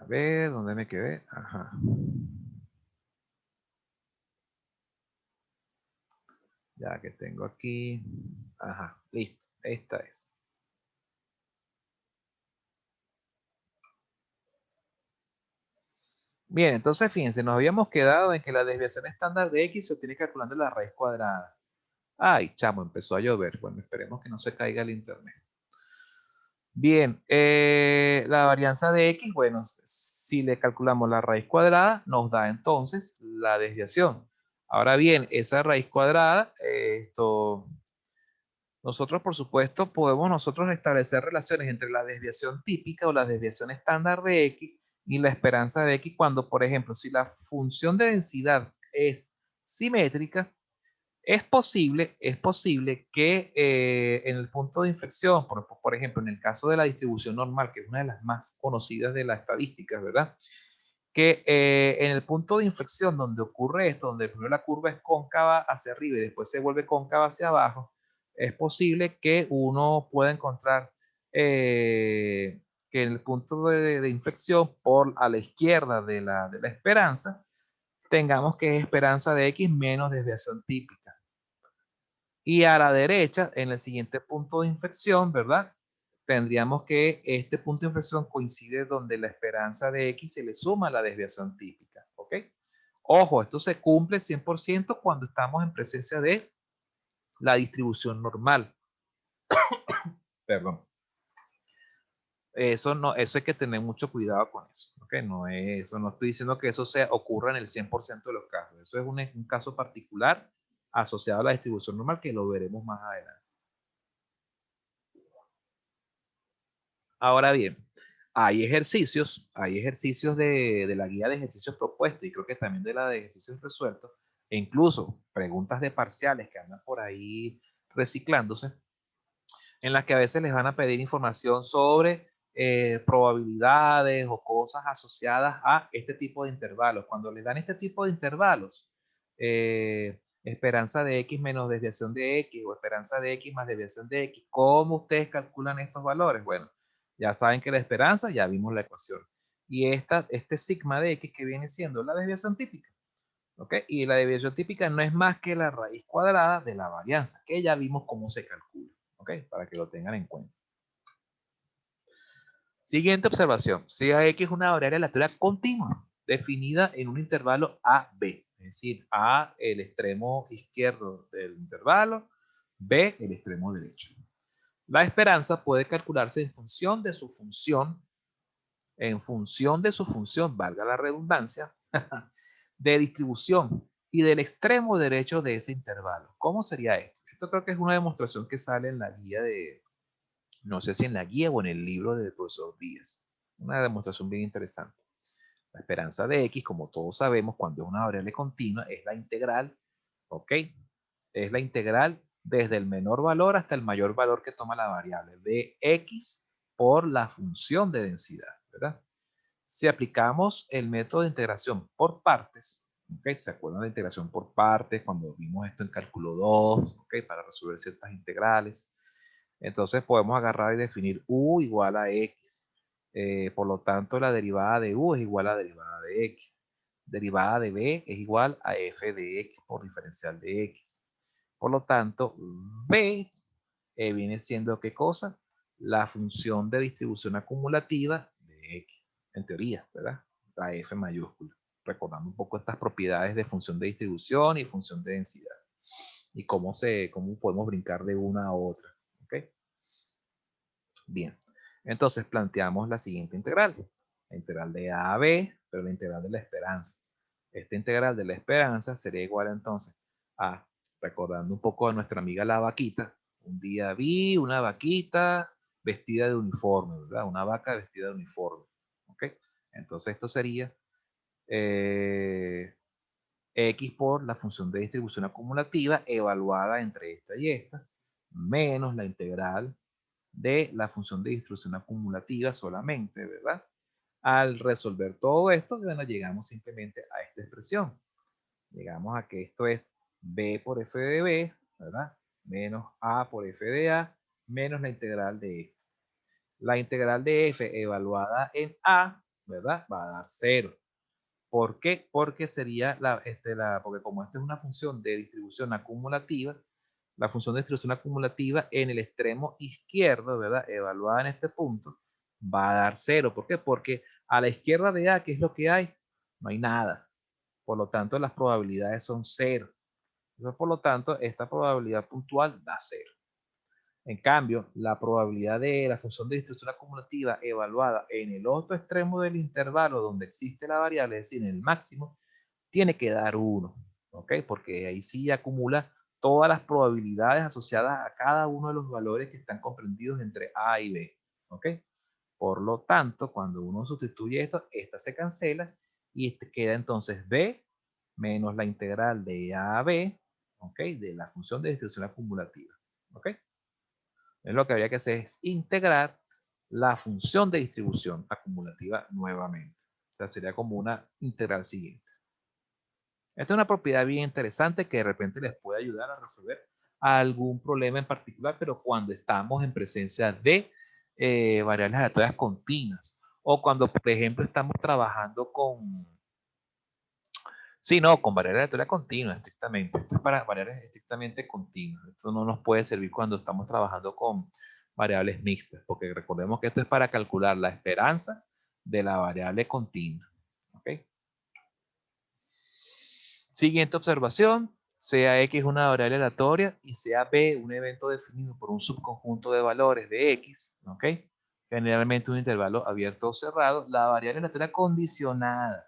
ver, ¿dónde me quedé? Ajá. Ya que tengo aquí. Ajá, listo. Esta es. Bien, entonces fíjense, nos habíamos quedado en que la desviación estándar de X se obtiene calculando la raíz cuadrada. Ay, chamo, empezó a llover. Bueno, esperemos que no se caiga el internet. Bien, la varianza de X, bueno, si le calculamos la raíz cuadrada, nos da entonces la desviación. Ahora bien, esa raíz cuadrada, nosotros por supuesto podemos nosotros establecer relaciones entre la desviación típica o la desviación estándar de X y la esperanza de X cuando, por ejemplo, si la función de densidad es simétrica, es posible que en el punto de inflexión, por ejemplo, en el caso de la distribución normal, que es una de las más conocidas de las estadísticas, ¿verdad? Que en el punto de inflexión donde ocurre esto, donde primero la curva es cóncava hacia arriba y después se vuelve cóncava hacia abajo, es posible que uno pueda encontrar que en el punto de inflexión por a la izquierda de la esperanza, tengamos que es esperanza de X menos desviación típica. Y a la derecha, en el siguiente punto de inflexión, ¿verdad? Tendríamos que este punto de inflexión coincide donde la esperanza de X se le suma a la desviación típica, ¿ok? Ojo, esto se cumple 100% cuando estamos en presencia de la distribución normal. Perdón. Eso, no, eso hay que tener mucho cuidado con eso, ¿ok? No, eso, no estoy diciendo que eso ocurra en el 100% de los casos. Eso es un caso particular asociado a la distribución normal que lo veremos más adelante. Ahora bien, hay ejercicios de la guía de ejercicios propuestos y creo que también de la de ejercicios resueltos, e incluso preguntas de parciales que andan por ahí reciclándose, en las que a veces les van a pedir información sobre probabilidades o cosas asociadas a este tipo de intervalos. Cuando les dan este tipo de intervalos, esperanza de X menos desviación de X o esperanza de X más desviación de X, ¿cómo ustedes calculan estos valores? Bueno, ya saben que la esperanza, ya vimos la ecuación. Y este sigma de X que viene siendo la desviación típica. ¿Ok? Y la desviación típica no es más que la raíz cuadrada de la varianza, que ya vimos cómo se calcula. ¿Ok? Para que lo tengan en cuenta. Siguiente observación. CAX es una variable aleatoria continua, definida en un intervalo AB. Es decir, A el extremo izquierdo del intervalo, B el extremo derecho. La esperanza puede calcularse en función de su función, valga la redundancia, de distribución y del extremo derecho de ese intervalo. ¿Cómo sería esto? Esto creo que es una demostración que sale en la guía de, no sé si en la guía o en el libro del profesor Díaz. Una demostración bien interesante. La esperanza de X, como todos sabemos, cuando es una variable continua, es la integral, ¿ok? Es la integral desde el menor valor hasta el mayor valor que toma la variable de X por la función de densidad, ¿verdad? Si aplicamos el método de integración por partes, ¿okay? ¿Se acuerdan de integración por partes cuando vimos esto en cálculo 2, ¿okay? Para resolver ciertas integrales? Entonces podemos agarrar y definir u igual a x. Por lo tanto, la derivada de u es igual a la derivada de x. Derivada de b es igual a f de x por diferencial de x. Por lo tanto, b viene siendo ¿qué cosa? La función de distribución acumulativa de x en teoría, ¿verdad? La F mayúscula, recordando un poco estas propiedades de función de distribución y función de densidad, y cómo podemos brincar de una a otra, ¿ok? Bien, entonces planteamos la siguiente integral, la integral de A a B, pero la integral de la esperanza. Esta integral de la esperanza sería igual entonces a, recordando un poco a nuestra amiga la vaquita, un día vi una vaquita vestida de uniforme, ¿verdad? Una vaca vestida de uniforme, ¿ok? Entonces esto sería X por la función de distribución acumulativa evaluada entre esta y esta, menos la integral de la función de distribución acumulativa solamente, ¿verdad? Al resolver todo esto, bueno, llegamos simplemente a esta expresión. Llegamos a que esto es B por F de B, ¿verdad? Menos A por F de A, menos la integral de esto. La integral de F evaluada en A ¿verdad? Va a dar 0. ¿Por qué? Porque sería porque como esta es una función de distribución acumulativa, la función de distribución acumulativa en el extremo izquierdo, ¿verdad? Evaluada en este punto, va a dar 0. ¿Por qué? Porque a la izquierda de A, ¿qué es lo que hay? No hay nada. Por lo tanto, las probabilidades son 0. Entonces, por lo tanto, esta probabilidad puntual da 0. En cambio, la probabilidad de la función de distribución acumulativa evaluada en el otro extremo del intervalo donde existe la variable, es decir, en el máximo, tiene que dar 1, ¿ok? Porque ahí sí acumula todas las probabilidades asociadas a cada uno de los valores que están comprendidos entre A y B, ¿ok? Por lo tanto, cuando uno sustituye esto, esta se cancela y queda entonces B menos la integral de A a B, ¿ok? De la función de distribución acumulativa, ¿ok? Es lo que habría que hacer es integrar la función de distribución acumulativa nuevamente. O sea, sería como una integral siguiente. Esta es una propiedad bien interesante que de repente les puede ayudar a resolver algún problema en particular, pero cuando estamos en presencia de variables aleatorias continuas o cuando, por ejemplo, estamos trabajando con, sí, no, con variables aleatorias continuas, estrictamente. Esto es para variables estrictamente continuas. Esto no nos puede servir cuando estamos trabajando con variables mixtas, porque recordemos que esto es para calcular la esperanza de la variable continua. ¿Ok? Siguiente observación, sea X una variable aleatoria y sea B un evento definido por un subconjunto de valores de X, ¿ok? Generalmente un intervalo abierto o cerrado, la variable aleatoria condicionada,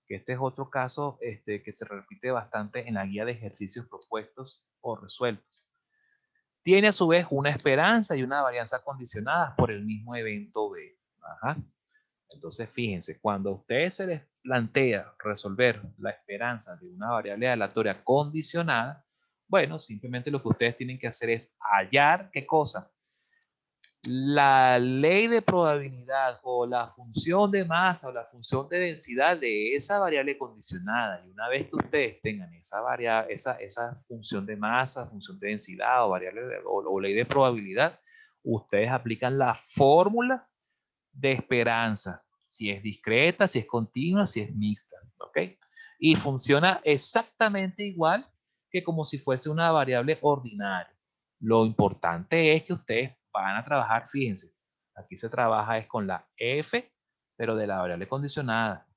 que este es otro caso que se repite bastante en la guía de ejercicios propuestos o resueltos. Tiene a su vez una esperanza y una varianza condicionadas por el mismo evento B. Ajá. Entonces, fíjense, cuando a ustedes se les plantea resolver la esperanza de una variable aleatoria condicionada, bueno, simplemente lo que ustedes tienen que hacer es hallar, ¿qué cosa? La ley de probabilidad o la función de masa o la función de densidad de esa variable condicionada. Y una vez que ustedes tengan esa variable, esa función de masa, función de densidad o variable o ley de probabilidad, ustedes aplican la fórmula de esperanza, si es discreta, si es continua, si es mixta, ¿ok? Y funciona exactamente igual que como si fuese una variable ordinaria. Lo importante es que ustedes van a trabajar, fíjense, aquí se trabaja es con la f, pero de la variable condicionada.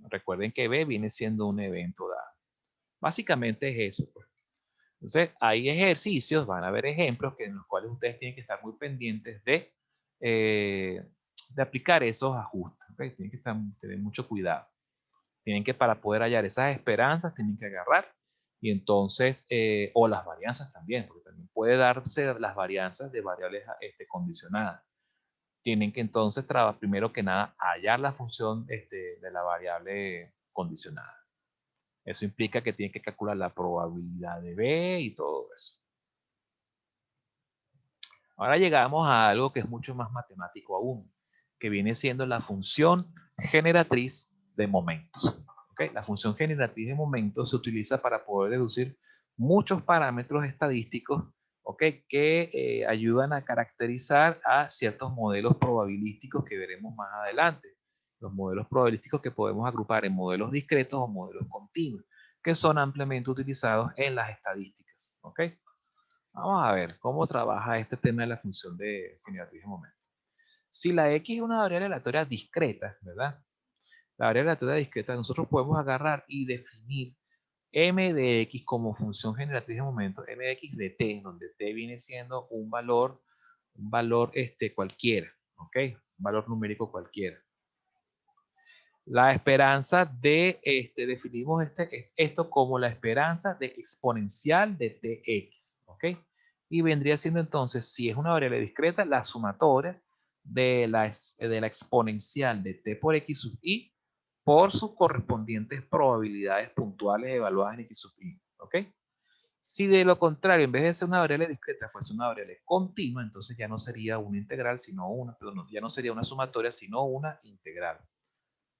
Recuerden que b viene siendo un evento dado. Básicamente es eso, pues. Entonces, hay ejercicios, van a haber ejemplos en los cuales ustedes tienen que estar muy pendientes de aplicar esos ajustes. ¿Okay? Tienen que tener mucho cuidado. Tienen que, para poder hallar esas esperanzas, tienen que agarrar y entonces, o las varianzas también, porque también puede darse las varianzas de variables condicionadas. Tienen que entonces, primero que nada, hallar la función de la variable condicionada. Eso implica que tienen que calcular la probabilidad de B y todo eso. Ahora llegamos a algo que es mucho más matemático aún, que viene siendo la función generatriz de momentos. ¿Okay? La función generatriz de momentos se utiliza para poder deducir muchos parámetros estadísticos, ¿okay? Que ayudan a caracterizar a ciertos modelos probabilísticos que veremos más adelante. Los modelos probabilísticos que podemos agrupar en modelos discretos o modelos continuos, que son ampliamente utilizados en las estadísticas. ¿Okay? Vamos a ver cómo trabaja este tema de la función de generatriz de momentos. Si la X es una variable aleatoria discreta, ¿verdad? La variable aleatoria discreta, nosotros podemos agarrar y definir m de x como función generatriz de momentos, m de x de t, donde t viene siendo un valor cualquiera, ¿ok? Un valor numérico cualquiera. La esperanza de, definimos esto como la esperanza de exponencial de tx, ¿ok? Y vendría siendo entonces, si es una variable discreta, la sumatoria de la exponencial de t por x sub i por sus correspondientes probabilidades puntuales evaluadas en x sub i, ¿ok? Si de lo contrario, en vez de ser una variable discreta, fuese una variable continua, entonces ya no sería una integral, sino una, perdón, ya no sería una sumatoria, sino una integral,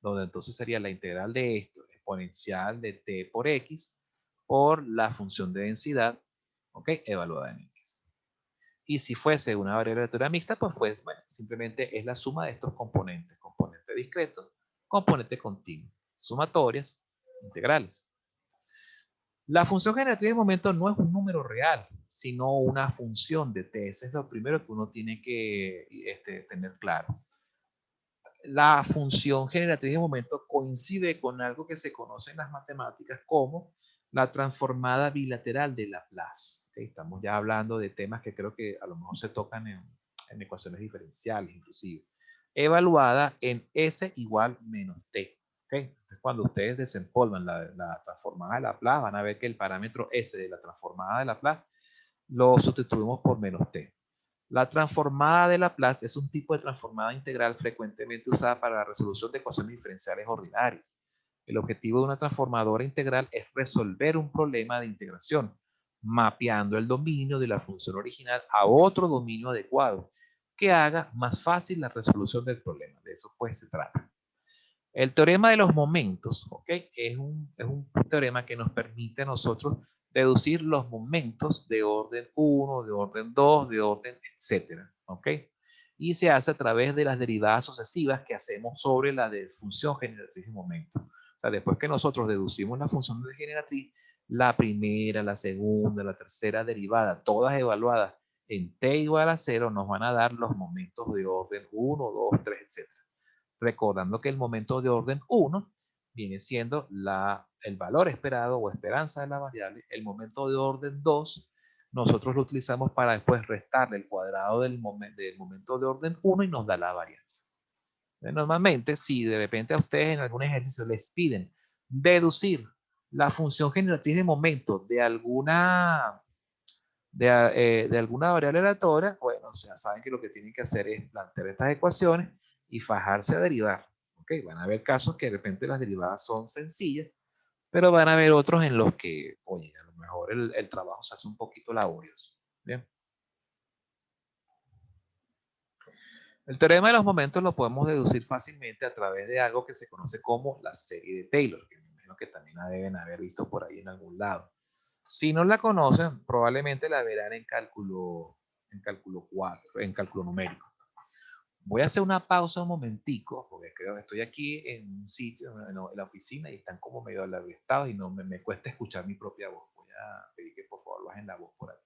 donde entonces sería la integral de esto, exponencial de t por x, por la función de densidad, ¿ok? Evaluada en x. Y si fuese una variable aleatoria mixta, pues bueno, simplemente es la suma de estos componentes, componente discretos, componentes continuos, sumatorias, integrales. La función generatriz de momento no es un número real, sino una función de t. Ese es lo primero que uno tiene que tener claro. La función generatriz de momento coincide con algo que se conoce en las matemáticas como la transformada bilateral de Laplace. ¿Okay? Estamos ya hablando de temas que creo que a lo mejor se tocan en ecuaciones diferenciales inclusive. Evaluada en S igual menos T. ¿Okay? Entonces, cuando ustedes desempolvan la transformada de Laplace, van a ver que el parámetro S de la transformada de Laplace lo sustituimos por menos T. La transformada de Laplace es un tipo de transformada integral frecuentemente usada para la resolución de ecuaciones diferenciales ordinarias. El objetivo de una transformadora integral es resolver un problema de integración, mapeando el dominio de la función original a otro dominio adecuado, que haga más fácil la resolución del problema. De eso pues se trata. El teorema de los momentos, ¿ok? Es un teorema que nos permite a nosotros deducir los momentos de orden 1, de orden 2, de orden, etcétera, ¿ok? Y se hace a través de las derivadas sucesivas que hacemos sobre la de función generatriz de momento. O sea, después que nosotros deducimos la función de generatriz, la primera, la segunda, la tercera derivada, todas evaluadas en t igual a 0, nos van a dar los momentos de orden 1, 2, 3, etcétera. Recordando que el momento de orden 1 viene siendo el valor esperado o esperanza de la variable. El momento de orden 2 nosotros lo utilizamos para después restarle el cuadrado del momento de orden 1 y nos da la varianza. Normalmente, si de repente a ustedes en algún ejercicio les piden deducir la función generatriz de momento de alguna variable aleatoria, bueno, o sea, saben que lo que tienen que hacer es plantear estas ecuaciones y fajarse a derivar. ¿Okay? Van a haber casos que de repente las derivadas son sencillas, pero van a haber otros en los que, oye, a lo mejor el trabajo se hace un poquito laborioso. Bien. El teorema de los momentos lo podemos deducir fácilmente a través de algo que se conoce como la serie de Taylor, que me imagino que también la deben haber visto por ahí en algún lado. Si no la conocen, probablemente la verán en cálculo 4, en cálculo numérico. Voy a hacer una pausa un momentico, porque creo que estoy aquí en un sitio, en la oficina, y están como medio alargados y no me cuesta escuchar mi propia voz. Voy a pedir que por favor bajen la voz por ahí.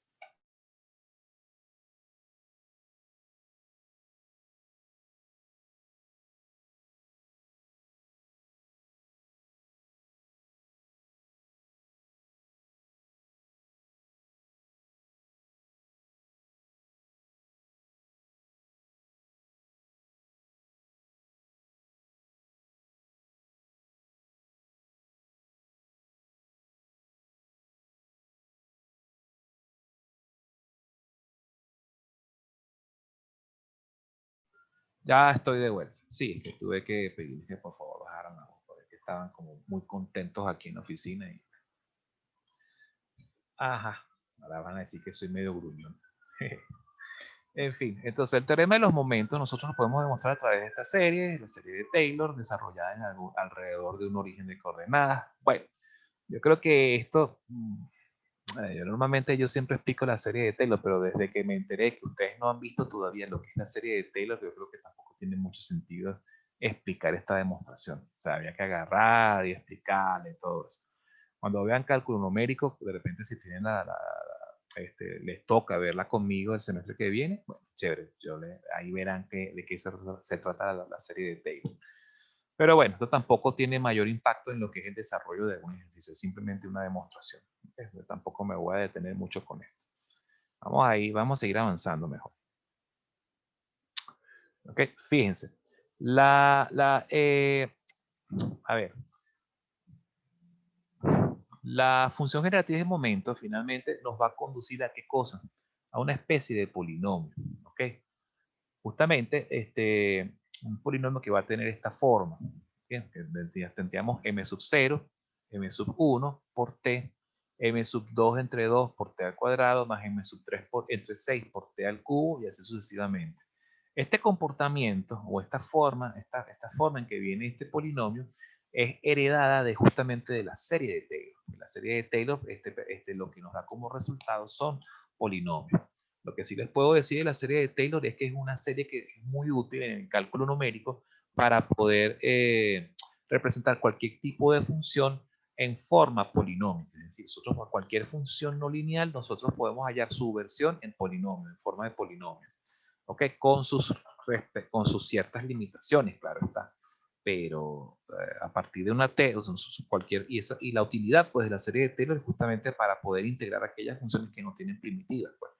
Ya estoy de vuelta. Sí, que tuve que pedirles que por favor bajaran la voz, porque estaban como muy contentos aquí en la oficina. Ajá, ahora van a decir que soy medio gruñón. En fin, entonces el teorema de los momentos nosotros lo podemos demostrar a través de esta serie, la serie de Taylor, desarrollada alrededor de un origen de coordenadas. Bueno, yo creo que esto, yo siempre explico la serie de Taylor, pero desde que me enteré que ustedes no han visto todavía lo que es la serie de Taylor, yo creo que tampoco tiene mucho sentido explicar esta demostración. O sea, había que agarrar y explicarle todo eso. Cuando vean cálculo numérico, de repente si tienen les toca verla conmigo el semestre que viene, bueno, chévere, ahí verán de qué se trata la serie de Taylor. Pero bueno, esto tampoco tiene mayor impacto en lo que es el desarrollo de un ejercicio, es simplemente una demostración. Tampoco me voy a detener mucho con esto. Vamos a seguir avanzando mejor. Ok, fíjense. A ver, la función generativa de momento finalmente nos va a conducir a qué cosa? A una especie de polinomio. ¿Ok? Justamente un polinomio que va a tener esta forma. ¿Bien? Que tendríamos m sub 0, m sub 1 por t, m sub 2 entre 2 por t al cuadrado, más m sub 3 entre 6 por t al cubo, y así sucesivamente. Este comportamiento o esta forma en que viene este polinomio es heredada justamente de la serie de Taylor. La serie de Taylor, lo que nos da como resultado son polinomios. Lo que sí les puedo decir de la serie de Taylor es que es una serie que es muy útil en el cálculo numérico para poder representar cualquier tipo de función en forma polinómica. Es decir, nosotros por cualquier función no lineal, nosotros podemos hallar su versión en polinomio, en forma de polinomio. ¿Ok? Con sus ciertas limitaciones, claro está. Pero a partir de una T, o sea, y la utilidad pues, de la serie de Taylor es justamente para poder integrar aquellas funciones que no tienen primitivas, pues,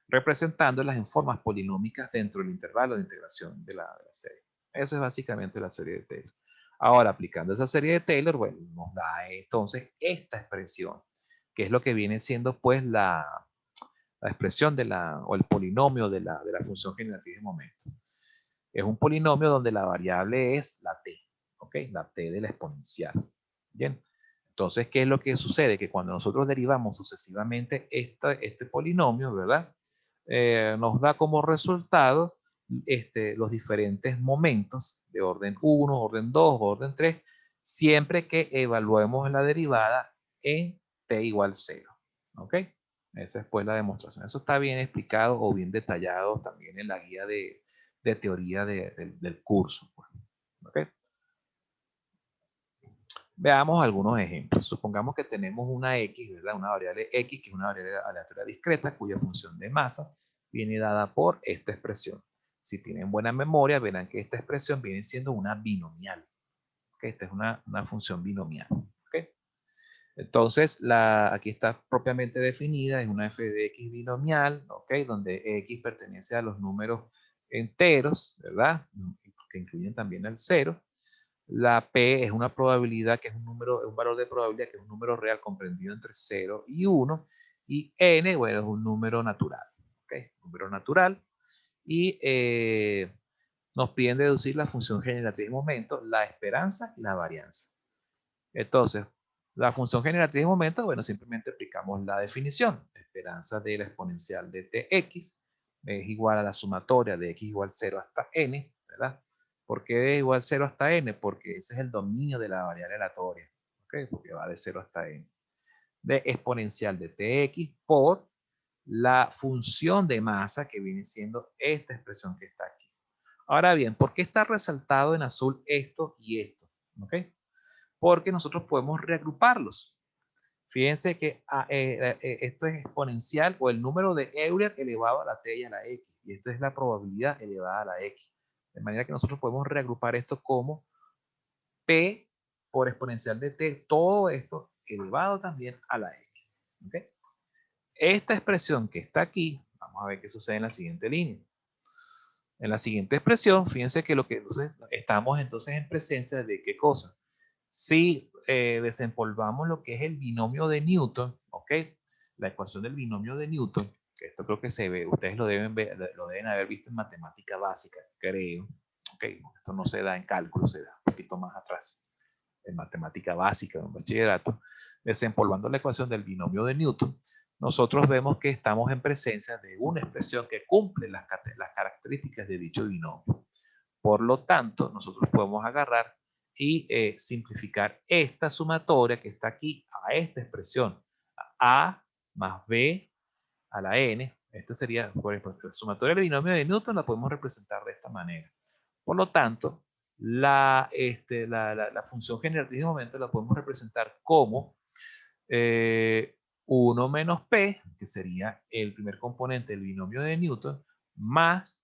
representándolas en formas polinómicas dentro del intervalo de integración de la serie. Esa es básicamente la serie de Taylor. Ahora, aplicando esa serie de Taylor, bueno, nos da entonces esta expresión, que es lo que viene siendo pues la expresión o el polinomio de la función generativa de momento. Es un polinomio donde la variable es la t, ¿ok? La t de la exponencial. Bien. Entonces, ¿qué es lo que sucede? Que cuando nosotros derivamos sucesivamente este polinomio, ¿verdad? Nos da como resultado los diferentes momentos de orden 1, orden 2, orden 3, siempre que evaluemos la derivada en t igual 0. ¿Ok? Esa es pues la demostración. Eso está bien explicado o bien detallado también en la guía de teoría del curso. Pues. ¿Okay? Veamos algunos ejemplos. Supongamos que tenemos una X, ¿verdad? Una variable X, que es una variable aleatoria discreta, cuya función de masa viene dada por esta expresión. Si tienen buena memoria, verán que esta expresión viene siendo una binomial. ¿Okay? Esta es una función binomial. ¿Okay? Entonces, aquí está propiamente definida, es una f de x binomial, ¿ok? Donde x pertenece a los números enteros, ¿verdad? Que incluyen también el 0. La p es una probabilidad que es un valor de probabilidad que es un número real comprendido entre 0 y 1. Y n, bueno, es un número natural, ¿ok? Número natural. Y nos piden deducir la función generatriz de momento, la esperanza y la varianza. Entonces, la función generatriz de momento, bueno, simplemente aplicamos la definición. La esperanza de la exponencial de tx es igual a la sumatoria de x igual 0 hasta n, ¿verdad? ¿Por qué igual 0 hasta n? Porque ese es el dominio de la variable aleatoria, ¿ok? Porque va de 0 hasta n. De exponencial de tx por la función de masa que viene siendo esta expresión que está aquí. Ahora bien, ¿por qué está resaltado en azul esto y esto? ¿Ok? Porque nosotros podemos reagruparlos. Fíjense que esto es exponencial o el número de Euler elevado a la t y a la x. Y esto es la probabilidad elevada a la x. De manera que nosotros podemos reagrupar esto como p por exponencial de t, todo esto elevado también a la x. ¿Okay? Esta expresión que está aquí, vamos a ver qué sucede en la siguiente línea. En la siguiente expresión, fíjense que estamos entonces en presencia de qué cosa. Si desempolvamos lo que es el binomio de Newton, ¿ok? La ecuación del binomio de Newton, que esto creo que se ve, ustedes lo deben haber visto en matemática básica, creo. ¿Ok? Esto no se da en cálculo, se da un poquito más atrás, en matemática básica, en bachillerato. Desempolvando la ecuación del binomio de Newton, nosotros vemos que estamos en presencia de una expresión que cumple las características de dicho binomio. Por lo tanto, nosotros podemos agarrar y simplificar esta sumatoria que está aquí a esta expresión, a más b a la n. Esta sería, por ejemplo, la sumatoria del binomio de Newton la podemos representar de esta manera. Por lo tanto, la función generatriz de momento la podemos representar como 1 menos p, que sería el primer componente del binomio de Newton, más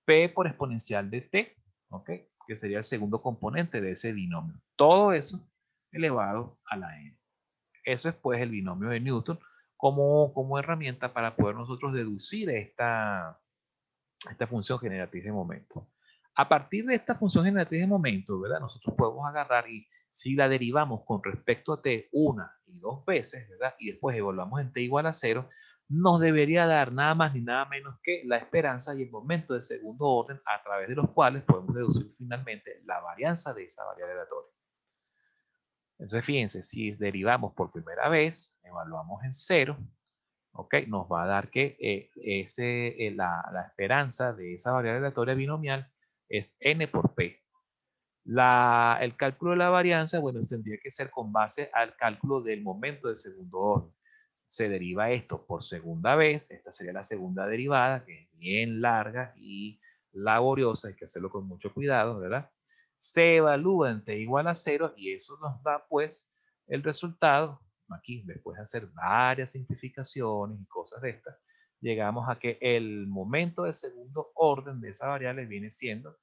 p por exponencial de t, ¿ok? Que sería el segundo componente de ese binomio. Todo eso elevado a la n. Eso es pues el binomio de Newton como herramienta para poder nosotros deducir esta función generatriz de momento. A partir de esta función generatriz de momento, ¿verdad? Nosotros podemos agarrar y si la derivamos con respecto a t una y dos veces, ¿verdad? Y después evaluamos en t igual a 0, nos debería dar nada más ni nada menos que la esperanza y el momento de segundo orden a través de los cuales podemos deducir finalmente la varianza de esa variable aleatoria. Entonces, fíjense, si derivamos por primera vez, evaluamos en 0, ¿ok? Nos va a dar que la esperanza de esa variable aleatoria binomial es n por p. El cálculo de la varianza, bueno, tendría que ser con base al cálculo del momento de segundo orden. Se deriva esto por segunda vez, esta sería la segunda derivada, que es bien larga y laboriosa, hay que hacerlo con mucho cuidado, ¿verdad? Se evalúa en t igual a 0 y eso nos da pues el resultado. Aquí, después de hacer varias simplificaciones y cosas de estas, llegamos a que el momento de segundo orden de esa variable viene siendo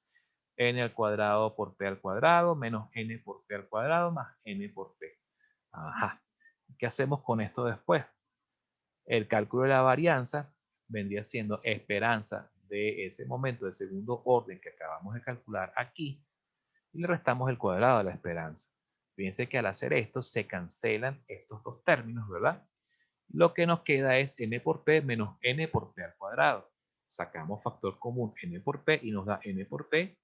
n al cuadrado por p al cuadrado menos n por p al cuadrado más n por p. Ajá. ¿Qué hacemos con esto después? El cálculo de la varianza vendría siendo esperanza de ese momento de segundo orden que acabamos de calcular aquí y le restamos el cuadrado de la esperanza. Fíjense que al hacer esto se cancelan estos dos términos, ¿verdad? Lo que nos queda es n por p menos n por p al cuadrado. Sacamos factor común n por p y nos da n por p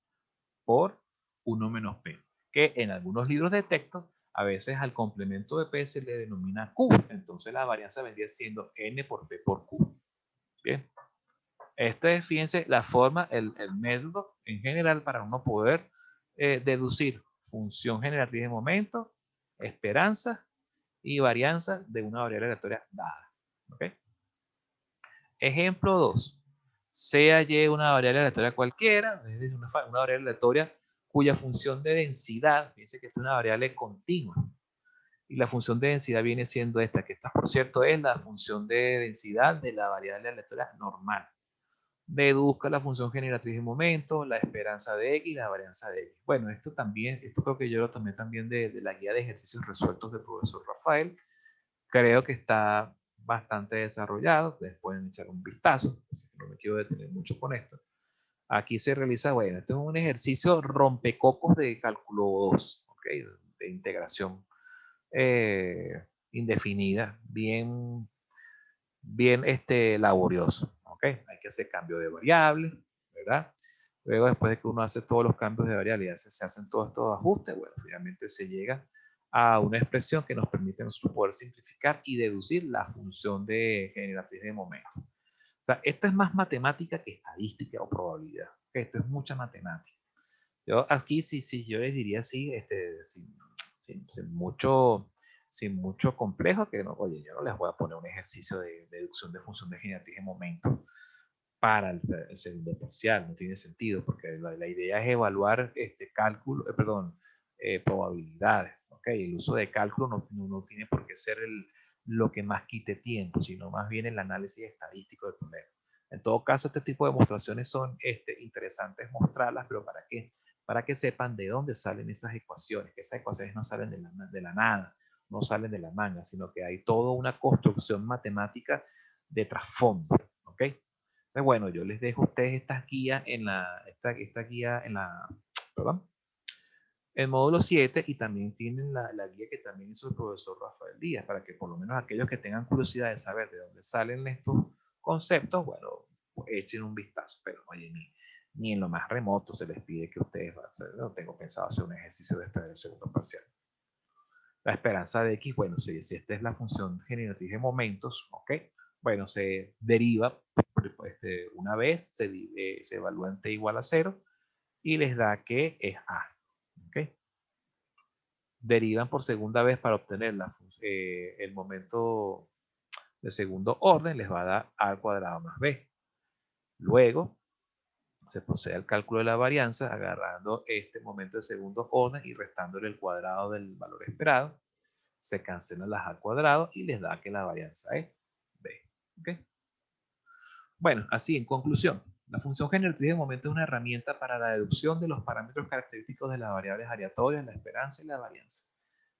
por 1 menos p, que en algunos libros de texto a veces al complemento de p se le denomina q, entonces la varianza vendría siendo n por p por q. Bien, esto es, fíjense, la forma, el método en general para uno poder deducir función generatriz de momento, esperanza y varianza de una variable aleatoria dada. ¿Okay? Ejemplo 2. Sea y una variable aleatoria cualquiera, es decir, una variable aleatoria cuya función de densidad, fíjense que esta es una variable continua, y la función de densidad viene siendo esta, que esta por cierto es la función de densidad de la variable aleatoria normal. Deduzca la función generatriz de momento, la esperanza de x, la varianza de x. Bueno, esto también, esto creo que yo lo tomé también de la guía de ejercicios resueltos del profesor Rafael. Creo que está bastante desarrollado, ustedes pueden echar un vistazo, así que no me quiero detener mucho con esto. Aquí se realiza, bueno, este es un ejercicio rompecocos de cálculo 2, ¿okay? De integración indefinida, bien laborioso, ¿ok? Hay que hacer cambio de variable, ¿verdad? Luego, después de que uno hace todos los cambios de variable y se hacen todos estos ajustes, bueno, finalmente se llega a una expresión que nos permite nosotros poder simplificar y deducir la función de generatriz de momento. O sea, esto es más matemática que estadística o probabilidad. Esto es mucha matemática. Yo aquí sí, yo les diría así, sin mucho complejo, que no, oye, yo no les voy a poner un ejercicio de deducción de función de generatriz de momento para el segundo parcial, no tiene sentido, porque la idea es evaluar cálculo, probabilidades, ¿ok? El uso de cálculo no tiene por qué ser lo que más quite tiempo, sino más bien el análisis estadístico del problema. En todo caso, este tipo de demostraciones son interesantes mostrarlas, pero ¿para qué? Para que sepan de dónde salen esas ecuaciones, que esas ecuaciones no salen de la nada, no salen de la manga, sino que hay toda una construcción matemática de trasfondo, ¿ok? Entonces, bueno, yo les dejo a ustedes esta guía esta guía en la, perdón, el módulo 7 y también tienen la guía que también hizo el profesor Rafael Díaz, para que por lo menos aquellos que tengan curiosidad de saber de dónde salen estos conceptos, bueno, pues echen un vistazo, pero oye, ni en lo más remoto se les pide que ustedes, no tengo pensado hacer un ejercicio de este del segundo parcial. La esperanza de x, bueno, si esta es la función generatriz de momentos, ¿ok? Bueno, se deriva una vez, se evalúa en t igual a 0 y les da que es a, ¿ok? Derivan por segunda vez para obtener el momento de segundo orden, les va a dar a al cuadrado más b. Luego, se procede al cálculo de la varianza agarrando este momento de segundo orden y restándole el cuadrado del valor esperado. Se cancelan las a al cuadrado y les da que la varianza es b. ¿Okay? Bueno, así en conclusión, la función generatriz de momento es una herramienta para la deducción de los parámetros característicos de las variables aleatorias, la esperanza y la varianza.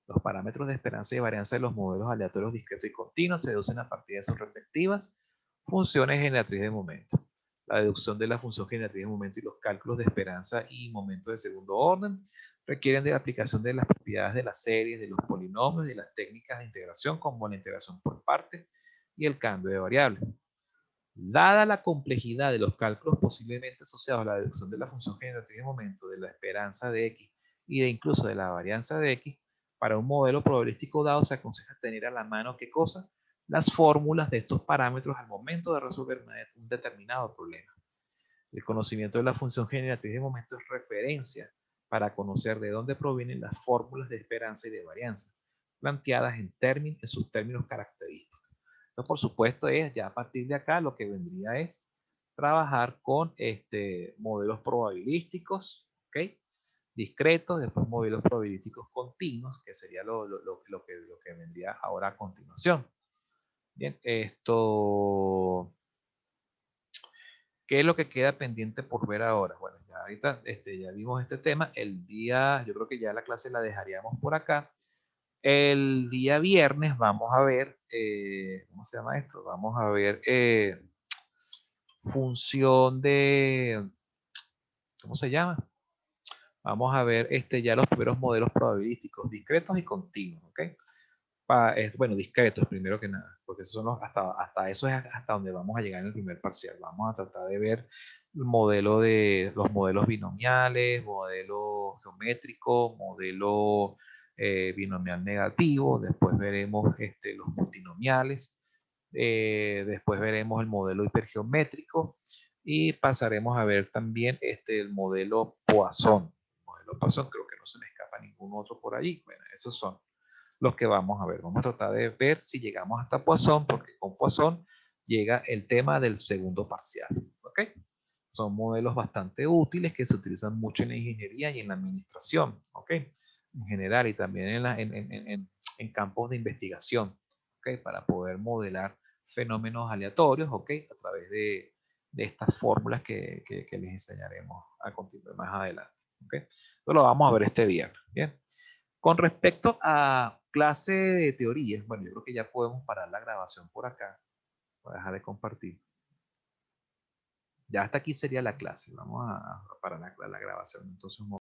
Los parámetros de esperanza y varianza de los modelos aleatorios discretos y continuos se deducen a partir de sus respectivas funciones generatriz de momento. La deducción de la función generatriz de momento y los cálculos de esperanza y momento de segundo orden requieren de la aplicación de las propiedades de las series, de los polinomios y de las técnicas de integración como la integración por partes y el cambio de variable. Dada la complejidad de los cálculos posiblemente asociados a la deducción de la función generatriz de momento, de la esperanza de x y de incluso de la varianza de x, para un modelo probabilístico dado se aconseja tener a la mano ¿qué cosa? Las fórmulas de estos parámetros al momento de resolver un determinado problema. El conocimiento de la función generatriz de momento es referencia para conocer de dónde provienen las fórmulas de esperanza y de varianza, planteadas en sus términos característicos. Entonces, por supuesto, ya a partir de acá lo que vendría es trabajar con modelos probabilísticos, ¿ok? Discretos, después modelos probabilísticos continuos, que sería lo que vendría ahora a continuación. Bien, ¿qué es lo que queda pendiente por ver ahora? Bueno, ya ahorita ya vimos este tema. Yo creo que ya la clase la dejaríamos por acá. El día viernes vamos a ver, ¿cómo se llama esto? Vamos a ver función de, ¿cómo se llama? Vamos a ver ya los primeros modelos probabilísticos, discretos y continuos, ¿ok? Bueno, discretos primero que nada, porque esos son hasta eso es hasta donde vamos a llegar en el primer parcial. Vamos a tratar de ver los modelos binomiales, modelo geométrico, modelo binomial negativo, después veremos los multinomiales, después veremos el modelo hipergeométrico y pasaremos a ver también el modelo Poisson. El modelo Poisson creo que no se me escapa ningún otro por allí. Bueno, esos son los que vamos a ver. Vamos a tratar de ver si llegamos hasta Poisson, porque con Poisson llega el tema del segundo parcial. ¿Ok? Son modelos bastante útiles que se utilizan mucho en la ingeniería y en la administración. ¿Ok? En general y también en campos de investigación. ¿Ok? Para poder modelar fenómenos aleatorios. ¿Ok? A través de estas fórmulas que les enseñaremos a continuar más adelante. ¿Ok? Esto lo vamos a ver este viernes. Bien. Con respecto a clase de teorías, bueno, yo creo que ya podemos parar la grabación por acá. Voy a dejar de compartir. Ya hasta aquí sería la clase. Vamos a parar la grabación. Entonces,